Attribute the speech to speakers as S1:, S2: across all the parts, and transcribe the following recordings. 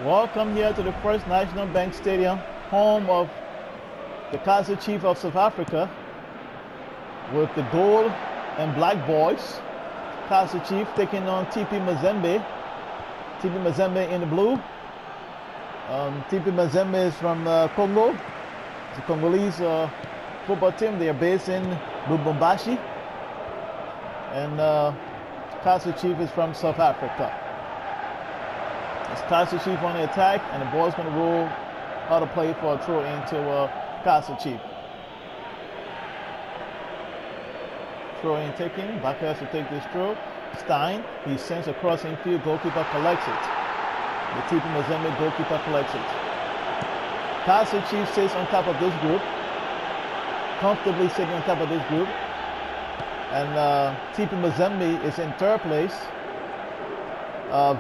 S1: Welcome here to the First National Bank Stadium, home of the Kaizer Chiefs of South Africa, with the gold and black boys. Kaizer Chiefs taking on TP Mazembe. TP Mazembe in the blue. TP Mazembe is from Congo. It's a Congolese football team. They are based in Lubumbashi. And Kaizer Chiefs is from South Africa. It's Kaizer Chiefs on the attack, and the ball's going to roll out of play for a throw into Kaizer Chiefs. Throw in taking. Backers to take this throw. Stein, he sends a crossing field. Goalkeeper collects it. The TP Mazembe goalkeeper collects it. Kaizer Chiefs sits on top of this group. Comfortably sitting on top of this group. And TP Mazembe is in third place.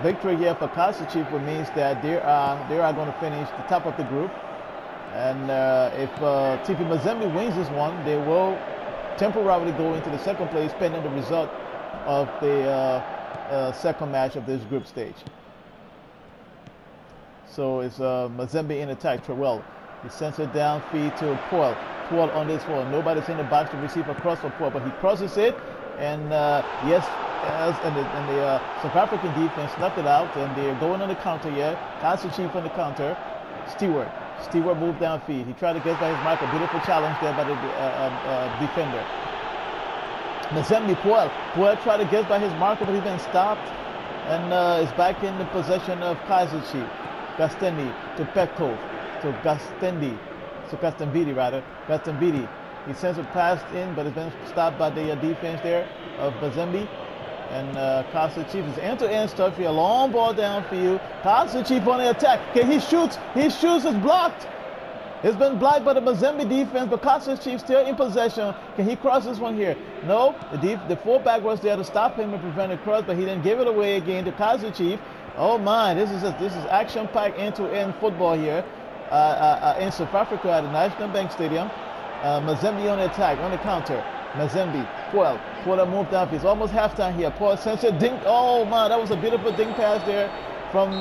S1: Victory here for Kaizer Chiefs means that they are going to finish the top of the group. And if TP Mazembe wins this one, they will temporarily go into the second place pending the result of the second match of this group stage. So it's Mazembe in attack. Terrell, he sends it down, feed to Paul. Paul on this one. Nobody's in the box to receive a cross for Paul, but he crosses it, and yes, and the South African defense snuffed it out, and they're going on the counter here. Kaizer Chiefs on the counter. Stewart moved downfield. He tried to get by his mark. A beautiful challenge there by the defender. Mazembe, Paul tried to get by his marker, but he's been stopped, and is back in the possession of Kaizer Chiefs. Gastendi to Petco, to Gastenvidi. He sends a pass in, but it's been stopped by the defense there of Mazembe. And Kaizer Chiefs is end-to-end stuff here. Long ball downfield. Kaizer Chiefs on the attack. Okay, he shoots. It's blocked. It's been blocked by the Mazembe defense, but Kaizer Chiefs still in possession. Can he cross this one here? No. The fullback was there to stop him and prevent a cross, but he didn't give it away again to Kaizer Chiefs. Oh my, this is action-packed end-to-end football here in South Africa at the National Bank Stadium. Mazembe on the attack, on the counter. Mazembe, Paul moved up. It's almost halftime here. Paul sends a dink. Oh man, that was a beautiful dink pass there from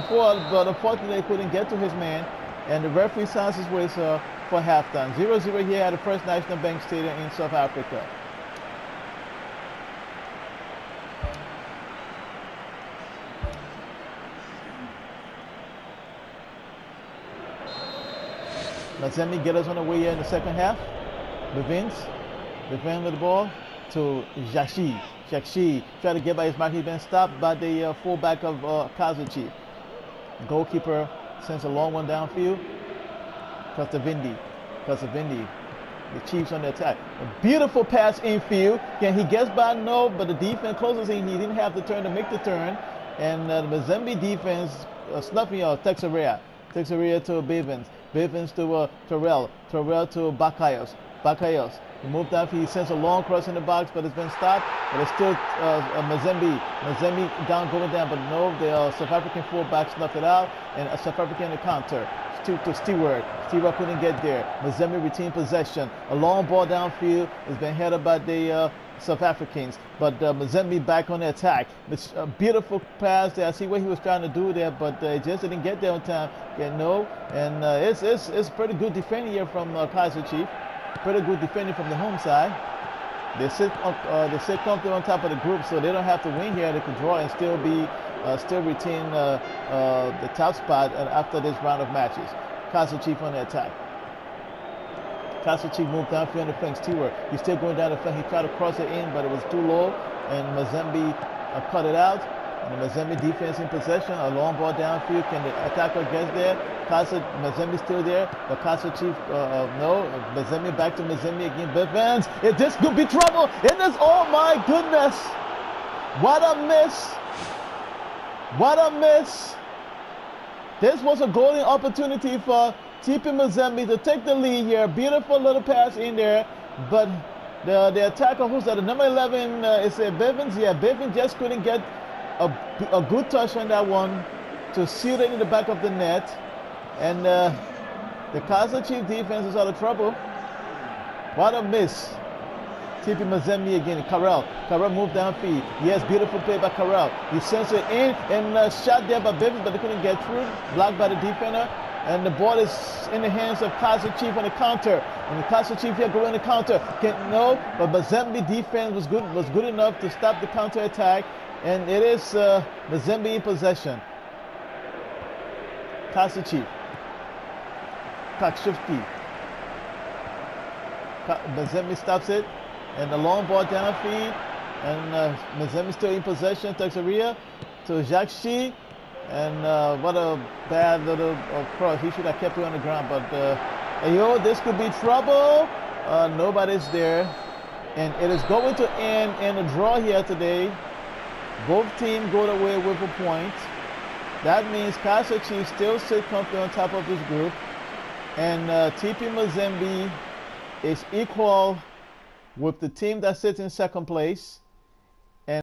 S1: Paul, but unfortunately he couldn't get to his man. And the referee signs his whistle for halftime. 0-0 here at the First National Bank Stadium in South Africa. Mazembe get us on the way here in the second half. Bevin with the ball to Jashi. Tried to get by his mark. He's been stopped by the fullback of Kaizer Chiefs. Goalkeeper sends a long one downfield. Kastavindi. The Chiefs on the attack. A beautiful pass infield. Can he gets by? No, but the defense closes in. He didn't have the turn to make the turn. And the Mazembe defense snuffing out Texeria to Bevins to Terrell to Bakayos. He moved up. He sends a long cross in the box, but it's been stopped. But it's still Mazembe going down, but no, the South African fullback snuffed it out, and a South African in the counter to Stewart. Stewart couldn't get there. Mazembe retained possession. A long ball downfield has been headed by the South Africans, but Mazembe back on the attack. It's a beautiful pass there. I see what he was trying to do there, but just didn't get there on time. And it's pretty good defending here from Kaizer Chiefs. Pretty good defending from the home side. They sit comfortably on top of the group, so they don't have to win here. They can draw and still retain the top spot after this round of matches. Kaizer Chiefs on the attack. Kaizer Chiefs moved downfield on the flank. Stewart, he's still going down the flank. He tried to cross it in, but it was too low, and Mazembe cut it out. And the Mazembe defense in possession. A long ball downfield. Can the attacker get there? Mazembe still there, but Kaizer Chiefs, no. Mazembe back to Mazembe again. Bevins, this could be trouble. Oh my goodness. What a miss. This was a golden opportunity for TP Mazembe to take the lead here. Beautiful little pass in there, but the attacker, who's at the number 11, is Bevins. Yeah, Bevins just couldn't get a good touch on that one to seal it in the back of the net. And the Kaizer Chiefs defense is out of trouble. What a miss. TP Mazembe again. Karel moved downfield. Yes, beautiful play by Karel. He sends it in and shot there by Bivens, but they couldn't get through. Blocked by the defender. And the ball is in the hands of Kaizer Chief on the counter. And the Kaizer Chief here going the counter. No, but Mazembe defense was good enough to stop the counter attack. And it is Mazembe in possession. Kaizer Chief. Kakshifki. Mazembe stops it. And the long ball downfield. And Mazembe still in possession. Texaria to Jacques Shi. And what a bad little cross. He should have kept it on the ground. But this could be trouble. Nobody's there. And it is going to end in a draw here today. Both teams go away with a point. That means Kaizer Chiefs still sit comfortably on top of this group. And TP Mazembe is equal with the team that sits in second place.